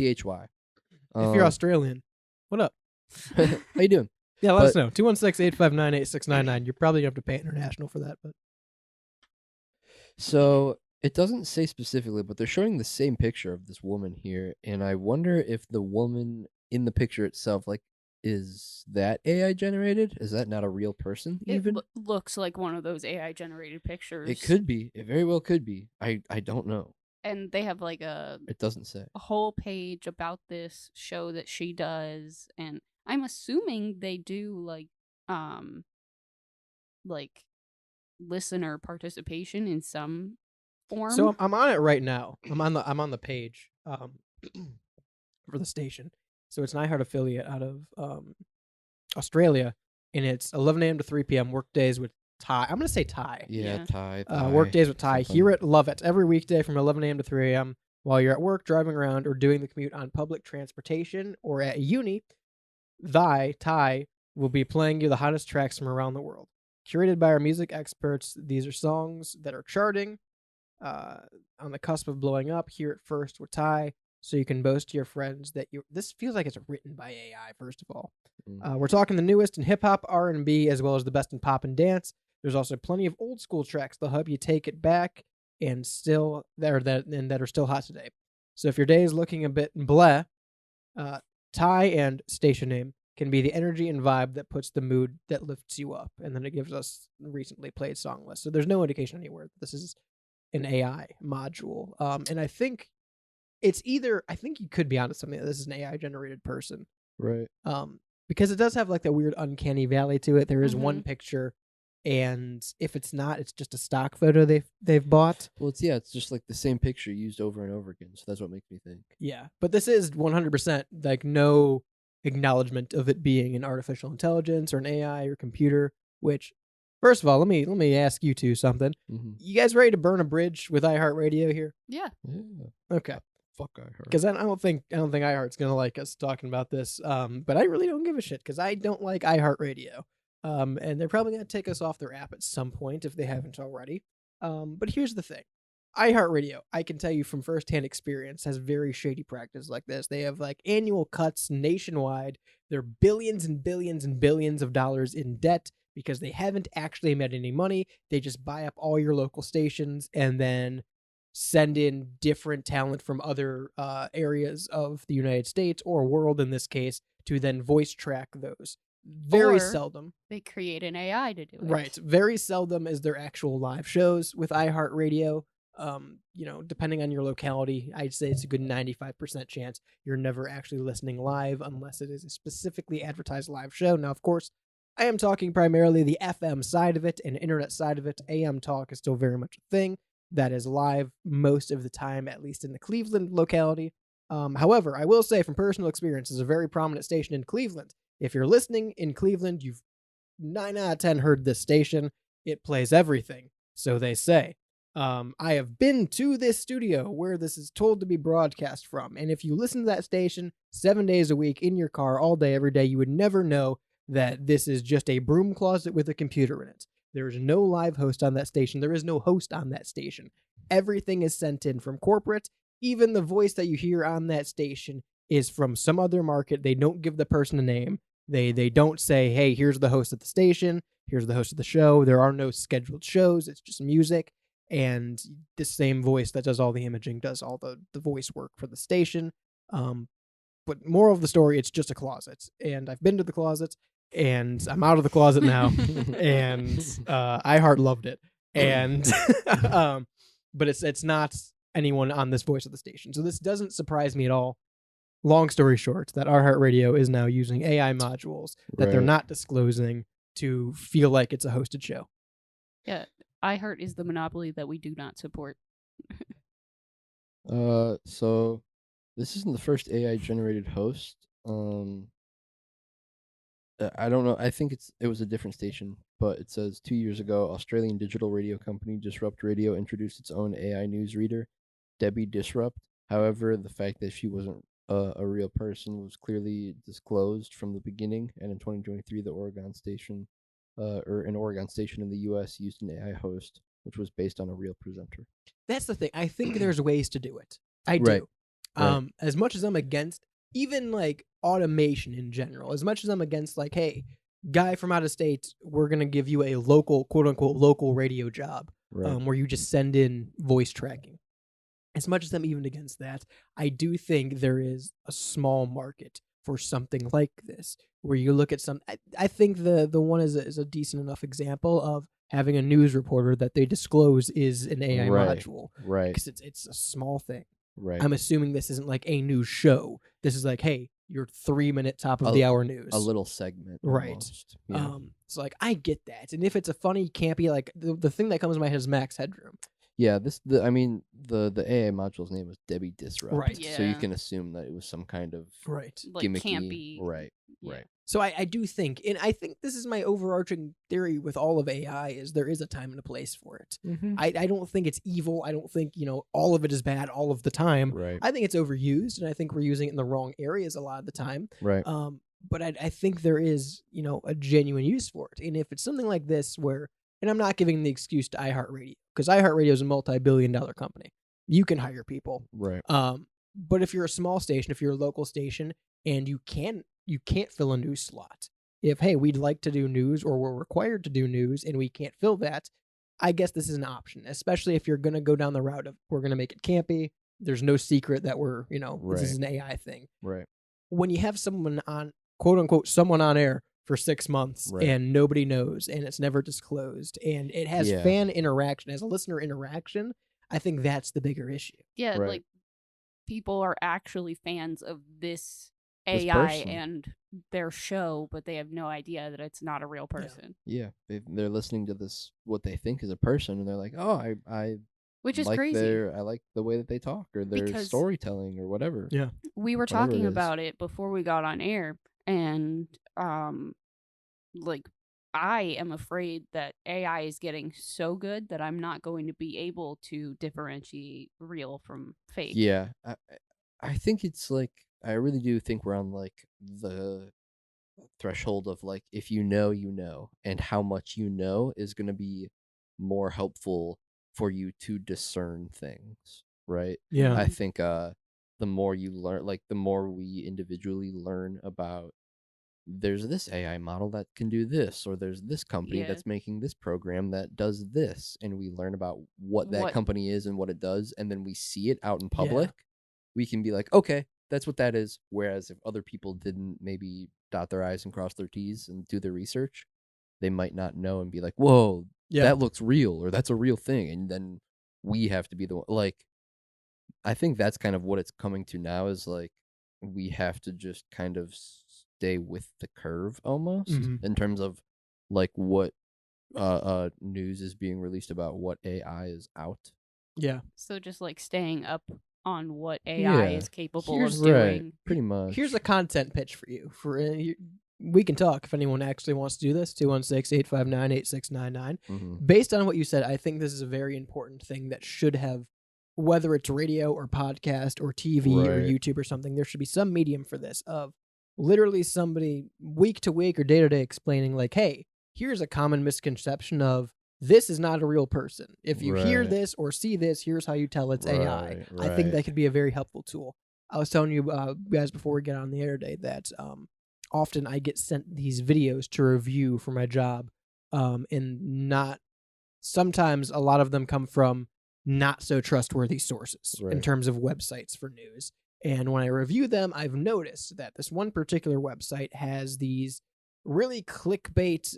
If you're Australian, what up? How you doing? Yeah, let us know. 216-859-8699. You're probably going to have to pay international for that. But so it doesn't say specifically, but they're showing the same picture of this woman here. And I wonder if the woman in the picture itself, like, is that AI generated? Is that not a real person even? It looks like one of those AI generated pictures. It could be. It very well could be. I don't know. And they have like it doesn't say a whole page about this show that she does, and I'm assuming they do like listener participation in some form. So I'm on it right now. I'm on the page for the station. So it's an iHeart affiliate out of Australia, and it's 11 a.m. to 3 p.m. workdays with Ty. I'm going to say Ty. Yeah, Ty. Workdays with Ty. Hear it, love it. Every weekday from 11 a.m. to 3 a.m. while you're at work, driving around, or doing the commute on public transportation or at uni, Ty, will be playing you the hottest tracks from around the world. Curated by our music experts, these are songs that are charting, on the cusp of blowing up. Hear it first with Ty. so you can boast to your friends that you. This feels like it's written by AI. First of all, we're talking the newest in hip hop, R&B, as well as the best in pop and dance. There's also plenty of old school tracks that'll help you take it back and that are still hot today. So if your day is looking a bit bleh, Ty and station name can be the energy and vibe that puts the mood that lifts you up. And then it gives us recently played song list. So there's no indication anywhere that this is an AI module. And I think it's either, I think you could be onto something that this is an AI generated person. Right. Because it does have like that weird uncanny valley to it. There is one picture, and if it's not, it's just a stock photo they've bought. Well, it's just like the same picture used over and over again. So that's what makes me think. Yeah, but this is 100% like no acknowledgement of it being an artificial intelligence or an AI or computer. Which, first of all, let me ask you two something. You guys ready to burn a bridge with iHeartRadio here? Yeah. Okay. Fuck iHeart. Because I don't think iHeart's gonna like us talking about this. But I really don't give a shit because I don't like iHeartRadio. And they're probably gonna take us off their app at some point if they haven't already. But here's the thing. iHeartRadio, I can tell you from firsthand experience, has very shady practices like this. They have like annual cuts nationwide. They're billions and billions and billions of dollars in debt because they haven't actually made any money. They just buy up all your local stations and then send in different talent from other areas of the United States or world in this case to then voice track those. Very seldom. They create an AI to do it. Right. Very seldom is there actual live shows with iHeartRadio. Depending on your locality, I'd say it's a good 95% chance you're never actually listening live unless it is a specifically advertised live show. Now, of course, I am talking primarily the FM side of it and internet side of it. AM talk is still very much a thing that is live most of the time, at least in the Cleveland locality. However, I will say from personal experience, there's a very prominent station in Cleveland. If you're listening in Cleveland, you've 9 out of 10 heard this station. It plays everything, so they say. I have been to this studio where this is told to be broadcast from, and if you listen to that station 7 days a week in your car all day, every day, you would never know that this is just a broom closet with a computer in it. There is no live host on that station. There is no host on that station. Everything is sent in from corporate. Even the voice that you hear on that station is from some other market. They don't give the person a name. They don't say, hey, here's the host of the station. Here's the host of the show. There are no scheduled shows. It's just music. And the same voice that does all the imaging does all the voice work for the station. But moral of the story, it's just a closet. And I've been to the closet. And I'm out of the closet now, and iHeart loved it, and but it's not anyone on this voice of the station, so this doesn't surprise me at all. Long story short, that iHeartRadio is now using AI modules that they're not disclosing to feel like it's a hosted show. Yeah, iHeart is the monopoly that we do not support. So this isn't the first AI generated host. I don't know. I think it was a different station, but it says 2 years ago, Australian digital radio company Disrupt Radio introduced its own AI news reader, Debbie Disrupt. However, the fact that she wasn't a real person was clearly disclosed from the beginning, and in 2023, an Oregon station in the U.S. used an AI host, which was based on a real presenter. That's the thing. I think there's ways to do it. I do. Right. As much as I'm against even like automation in general, as much as I'm against like, hey, guy from out of state, we're going to give you a local, quote unquote, local radio job where you just send in voice tracking. As much as I'm even against that, I do think there is a small market for something like this where you look at some, I think the one is a decent enough example of having a news reporter that they disclose is an AI module. Right. Because it's a small thing. Right. I'm assuming this isn't like a news show. This is like, hey, your 3-minute top of the hour news. A little segment. Right. Almost. Yeah. So like I get that. And if it's a funny, campy, like the thing that comes to my head is Max Headroom. Yeah, the AI module's name was Debbie Disrupt. Right. Yeah. So you can assume that it was some kind of like gimmicky. Campy. Right. Yeah. Right. So I do think, and I think this is my overarching theory with all of AI, is there is a time and a place for it. Mm-hmm. I don't think it's evil. I don't think, all of it is bad all of the time. Right. I think it's overused, and I think we're using it in the wrong areas a lot of the time. Right. But I think there is, a genuine use for it. And if it's something like this where, and I'm not giving the excuse to iHeartRadio, because iHeartRadio is a multi-billion-dollar company. You can hire people. Right. But if you're a small station, if you're a local station, and you can't fill a news slot, if hey, we'd like to do news or we're required to do news and we can't fill that, I guess this is an option, especially if you're going to go down the route of we're going to make it campy. There's no secret that we're, this is an AI thing. Right. When you have someone on, quote unquote, someone on air for 6 months and nobody knows and it's never disclosed and it has fan interaction, as a listener interaction, I think that's the bigger issue. Yeah, like people are actually fans of this AI and their show, but they have no idea that it's not a real person. Yeah, they're listening to this, what they think is a person, and they're like, oh, I which is like crazy. I like the way that they talk or their storytelling or whatever. Yeah. We were talking about it before we got on air, and like I am afraid that AI is getting so good that I'm not going to be able to differentiate real from fake. Yeah, I think it's like, I really do think we're on like the threshold of like, if you know, and how much you know is going to be more helpful for you to discern things, right? Yeah. I think the more you learn, like the more we individually learn about, there's this AI model that can do this, or there's this company that's making this program that does this, and we learn about what that company is and what it does, and then we see it out in public, we can be like, okay, that's what that is. Whereas if other people didn't maybe dot their I's and cross their T's and do their research, they might not know and be like, whoa, that looks real, or that's a real thing. And then we have to be the one. Like, I think that's kind of what it's coming to now, is like, we have to just kind of stay with the curve almost in terms of like what news is being released about what AI is out. Yeah. So just like staying up on what AI is capable of doing. Right, pretty much. Here's a content pitch for you. We can talk if anyone actually wants to do this. 216-859-8699. Based on what you said, I think this is a very important thing that should have, whether it's radio or podcast or TV or YouTube or something, there should be some medium for this, of literally somebody week to week or day to day explaining like, hey, here's a common misconception of this is not a real person. If you hear this or see this, here's how you tell it's AI. I think that could be a very helpful tool. I was telling you guys before we get on the air today that often I get sent these videos to review for my job, and sometimes a lot of them come from not so trustworthy sources in terms of websites for news. And when I review them, I've noticed that this one particular website has these really clickbait,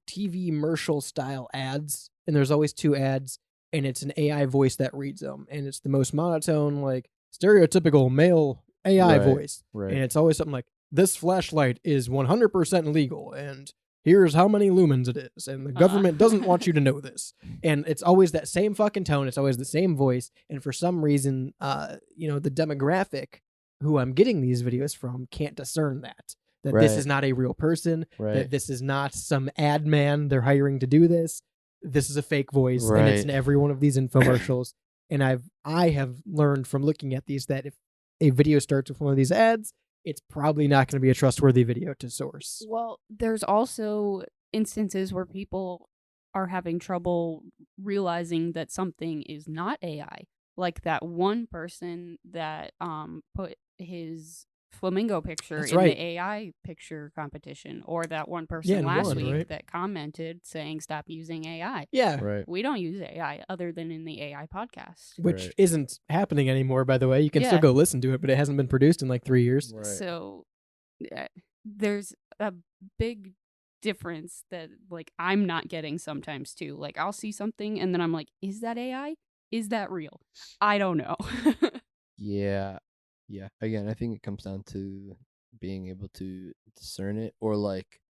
TV commercial style ads. And there's always two ads, and it's an AI voice that reads them. And it's the most monotone, like stereotypical male AI voice. And it's always something like, this flashlight is 100% legal, and here's how many lumens it is, and the government doesn't want you to know this. And it's always that same fucking tone. It's always the same voice. And for some reason, the demographic who I'm getting these videos from can't discern that this is not a real person, that this is not some ad man they're hiring to do this. This is a fake voice, and it's in every one of these infomercials. And I have learned from looking at these that if a video starts with one of these ads, it's probably not going to be a trustworthy video to source. Well, there's also instances where people are having trouble realizing that something is not AI. Like that one person that put his flamingo picture in the AI picture competition, or that one person last week that commented saying stop using AI. Yeah. We don't use AI other than in the AI podcast. Which isn't happening anymore, by the way. You can still go listen to it, but it hasn't been produced in like 3 years. So there's a big difference that like I'm not getting sometimes too. Like I'll see something and then I'm like, is that AI? Is that real? I don't know. Yeah. Again, I think it comes down to being able to discern it, or like,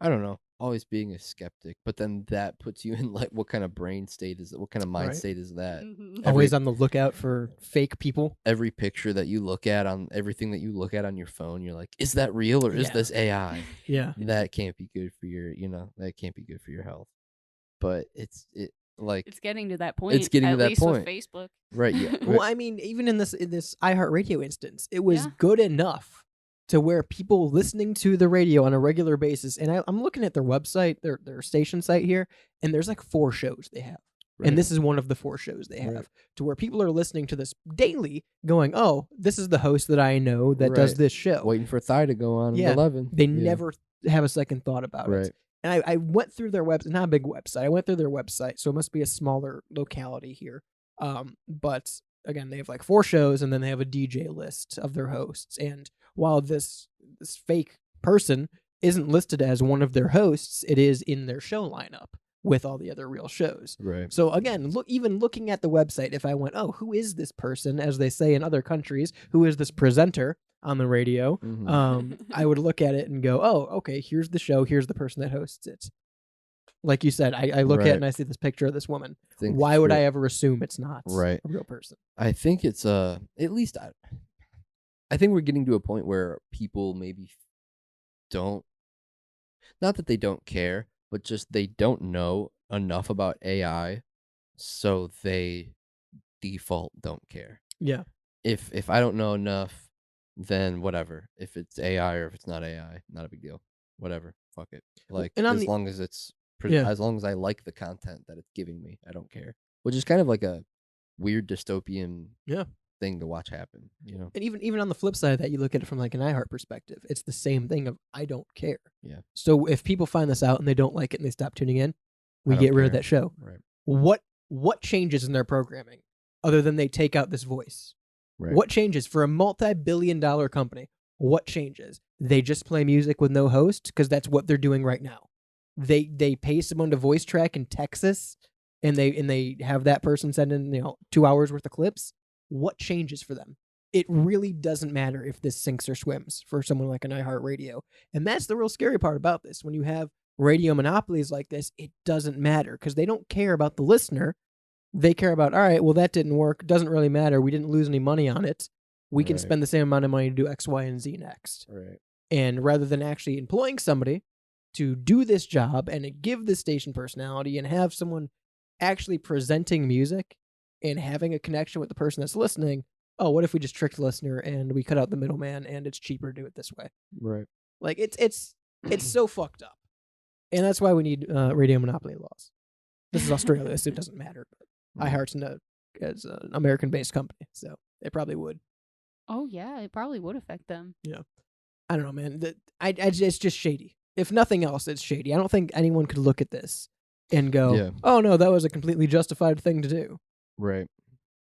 I don't know, always being a skeptic. But then that puts you in like, what kind of brain state is it? What kind of mind state is that? Always on the lookout for fake people. Every picture that you look at, on everything that you look at on your phone, you're like, is that real or is this AI? Yeah. That can't be good for your, that can't be good for your health. But it's getting to that point. It's getting at to that least point. With Facebook. Right. Yeah. Well, I mean, even in this iHeartRadio instance, it was good enough to where people listening to the radio on a regular basis, and I'm looking at their website, their station site here, and there's like 4 shows they have. And this is one of the 4 shows they have, to where people are listening to this daily going, oh, this is the host that I know that does this show. Waiting for Thigh to go on at 11. They never have a second thought about it. And I went through their website, not a big website. I went through their website, so it must be a smaller locality here. But again, they have like 4 shows, and then they have a DJ list of their hosts. And while this fake person isn't listed as one of their hosts, it is in their show lineup with all the other real shows. Right. So again, even looking at the website, if I went, oh, who is this person, as they say in other countries, who is this presenter on the radio, I would look at it and go, oh, okay, here's the show, here's the person that hosts it. Like you said, I look at it and I see this picture of this woman. Why would I ever assume it's not a real person? I think it's at least I think we're getting to a point where people maybe don't, not that they don't care, but just they don't know enough about AI, so they default don't care. Yeah. If I don't know enough, then whatever. If it's AI or if it's not AI, not a big deal. Whatever. Fuck it. Like, as long as it's as long as I like the content that it's giving me, I don't care. Which is kind of like a weird dystopian thing to watch happen, you know. And even on the flip side of that, you look at it from like an iHeart perspective. It's the same thing of I don't care. Yeah. So if people find this out and they don't like it and they stop tuning in, we get rid of that show. Right. What changes in their programming other than they take out this voice? Right. What changes for a multi-billion-dollar company? What changes? They just play music with no host because that's what they're doing right now. They pay someone to voice track in Texas, and they have that person send in 2 hours worth of clips. What changes for them? It really doesn't matter if this sinks or swims for someone like an iHeartRadio. And that's the real scary part about this. When you have radio monopolies like this, it doesn't matter because they don't care about the listener. They care about, all right, well, that didn't work. Doesn't really matter. We didn't lose any money on it. We can spend the same amount of money to do X, Y, and Z next. Right. And rather than actually employing somebody to do this job and to give the station personality and have someone actually presenting music and having a connection with the person that's listening, oh, what if we just trick the listener and we cut out the middleman and it's cheaper to do it this way? Right. Like, it's so fucked up. And that's why we need radio monopoly laws. This is Australia, so it doesn't matter. But iHeart's as an American-based company, so it probably would. Oh, yeah, it probably would affect them. Yeah. I don't know, man. It's just shady. If nothing else, it's shady. I don't think anyone could look at this and go, oh, no, that was a completely justified thing to do. Right.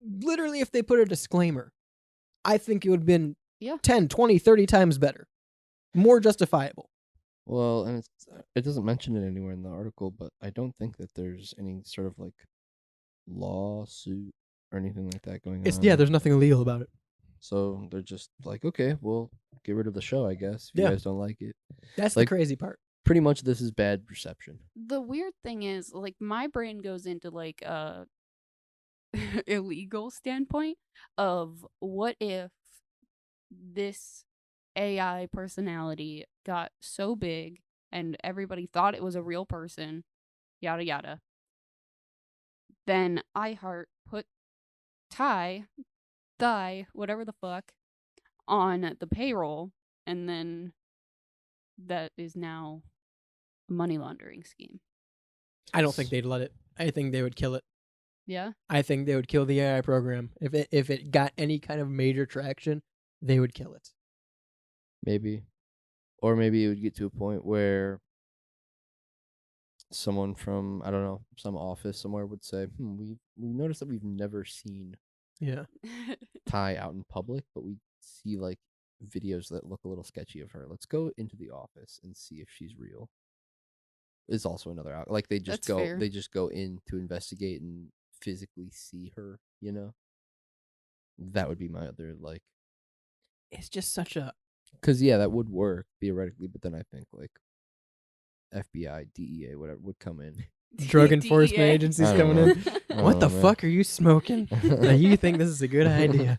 Literally, if they put a disclaimer, I think it would have been 10, 20, 30 times better. More justifiable. Well, and it doesn't mention it anywhere in the article, but I don't think that there's any sort of like lawsuit or anything like that going on. Yeah, there's nothing illegal about it. So they're just like, okay, we'll get rid of the show, I guess, if you guys don't like it. That's the crazy part. Pretty much this is bad reception. The weird thing is, like, my brain goes into, like, a illegal standpoint of what if this AI personality got so big and everybody thought it was a real person, yada yada. Then iHeart put Thigh, whatever the fuck, on the payroll, and then that is now a money laundering scheme. I don't think they'd let it. I think they would kill it. Yeah? I think they would kill the AI program. If it got any kind of major traction, they would kill it. Maybe. Or maybe it would get to a point where someone from, I don't know, some office somewhere would say, we noticed that we've never seen Thigh out in public, but we see like videos that look a little sketchy of her. Let's go into the office and see if she's real. Is also another out. Like they just go in to investigate and physically see her, you know? That would be my other like. It's just such a. Because that would work theoretically, but then I think like FBI, DEA, whatever would come in. Drug enforcement agencies coming in. What the fuck are you smoking? You think this is a good idea?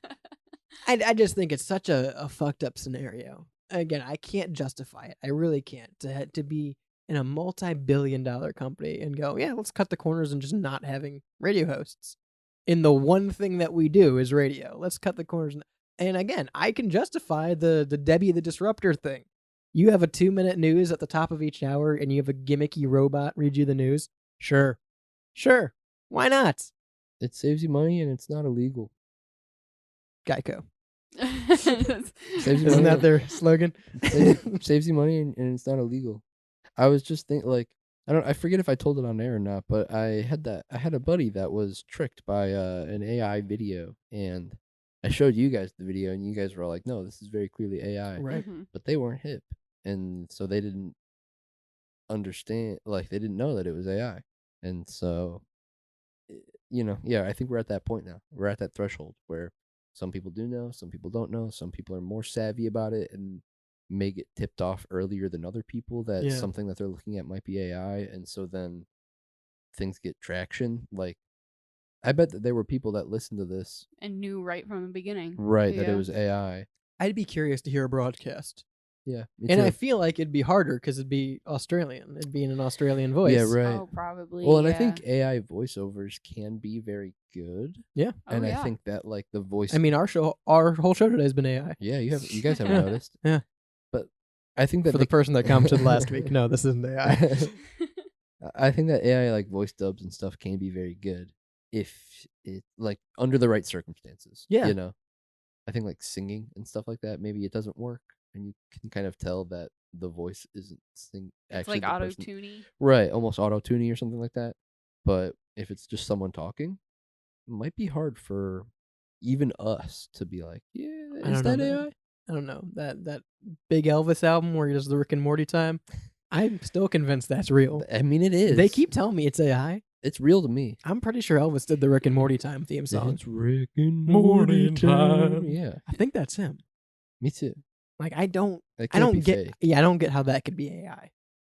I just think it's such a fucked up scenario. Again, I can't justify it. I really can't. To be in a multi-billion-dollar company and go, let's cut the corners and just not having radio hosts. In the one thing that we do is radio. Let's cut the corners. And again, I can justify the Debbie the Disruptor thing. You have a 2-minute news at the top of each hour and you have a gimmicky robot read you the news. Sure. Why not? It saves you money and it's not illegal. Geico. Saves you Isn't money that their slogan? Saves you money and it's not illegal. I was just thinking, like, I forget if I told it on air or not, but I had a buddy that was tricked by an AI video, and I showed you guys the video, and you guys were all like, "No, this is very clearly AI." Right. But they weren't hip, and so they didn't understand, like, they didn't know that it was AI, and so, I think we're at that point now. We're at that threshold where some people do know, some people don't know, some people are more savvy about it and may get tipped off earlier than other people that something that they're looking at might be AI, and so then things get traction. Like, I bet that there were people that listened to this and knew right from the beginning. Right, that it was AI. I'd be curious to hear a broadcast. Yeah, and I feel like it'd be harder because it'd be Australian. It'd be in an Australian voice. Yeah, right. Oh, probably. Well, and I think AI voiceovers can be very good. Yeah. And I think that, like, the voice. I mean, our whole show today has been AI. Yeah, you guys haven't noticed. Yeah. But I think that for the person that commented last week, no, this isn't AI. I think that AI, like, voice dubs and stuff, can be very good if it, like, under the right circumstances. Yeah. I think, like, singing and stuff like that, maybe it doesn't work, and you can kind of tell that the voice isn't it's like auto-tuning. Right, almost auto-tuning or something like that. But if it's just someone talking, it might be hard for even us to be like, yeah, is that AI? I don't know. That Big Elvis album where he does the Rick and Morty time, I'm still convinced that's real. I mean, it is. They keep telling me it's AI. It's real to me. I'm pretty sure Elvis did the Rick and Morty time theme song. It's Rick and Morty time. Yeah. I think that's him. Me too. Like, I don't get fake. Yeah, I don't get how that could be AI.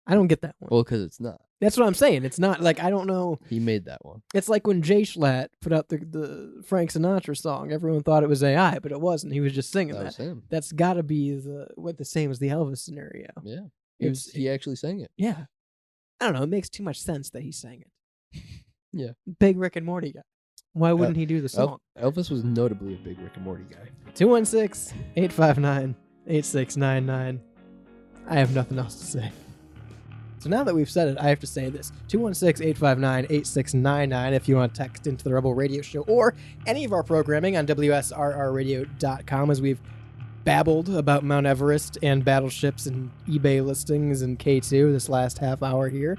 I don't get that one. Well, because it's not. That's what I'm saying. It's not, like, I don't know. He made that one. It's like when Jay Schlatt put out the Frank Sinatra song. Everyone thought it was AI, but it wasn't. He was just singing that. That was him. That's got to be the same as the Elvis scenario. Yeah. He actually sang it. Yeah. I don't know. It makes too much sense that he sang it. Yeah. Big Rick and Morty guy. Why wouldn't he do the song? Elvis was notably a big Rick and Morty guy. 216-859-8699. I have nothing else to say. So now that we've said it, I have to say this. 216-859-8699 if you want to text into the Rebel Radio Show or any of our programming on WSRRradio.com as we've babbled about Mount Everest and battleships and eBay listings and K2 this last half hour here.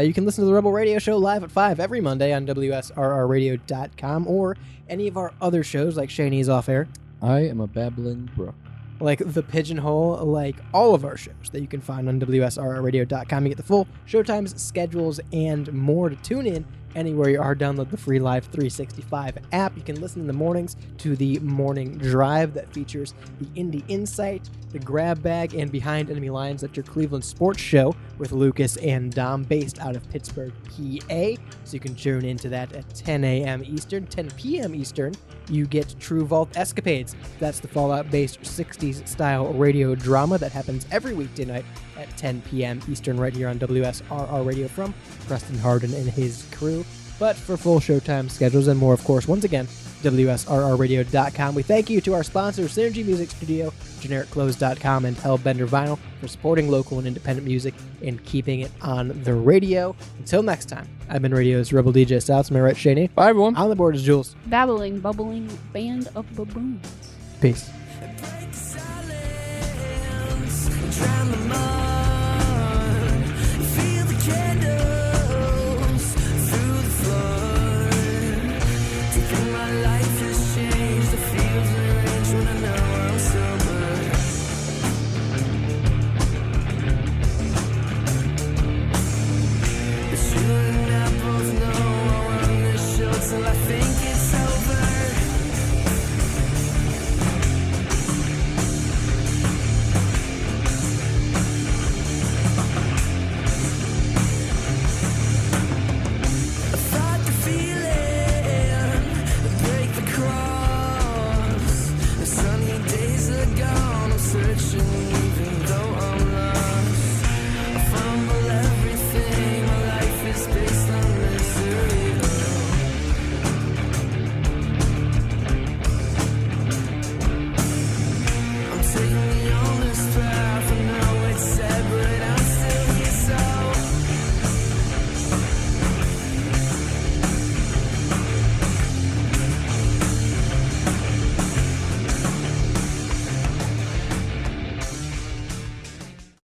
You can listen to the Rebel Radio Show live at 5 every Monday on WSRRradio.com or any of our other shows like Shani's Off Air. I am a babbling brook. Like The Pigeonhole, like all of our shows that you can find on WSRRradio.com. You get the full showtimes, schedules, and more to tune in anywhere you are. Download the free Live 365 app. You can listen in the mornings to the Morning Drive that features the Indie Insight, the Grab Bag, and Behind Enemy Lines. That's your Cleveland sports show with Lucas and Dom, based out of Pittsburgh, PA. So you can tune into that at 10 a.m. Eastern, 10 p.m. Eastern. You get True Vault Escapades. That's the Fallout-based 60s-style radio drama that happens every weekday night at 10 p.m. Eastern right here on WSRR Radio from Preston Harden and his crew. But for full showtime schedules and more, of course, once again, WSRRradio.com. We thank you to our sponsors, Synergy Music Studio, GenericClothes.com, and Hellbender Vinyl for supporting local and independent music and keeping it on the radio. Until next time, I've been Radio's Rebel DJ Stouts. Am I right, Shani? Bye, everyone. On the board is Jules. Babbling, bubbling band of baboons. Peace. Sunny days are gone, I'm searching even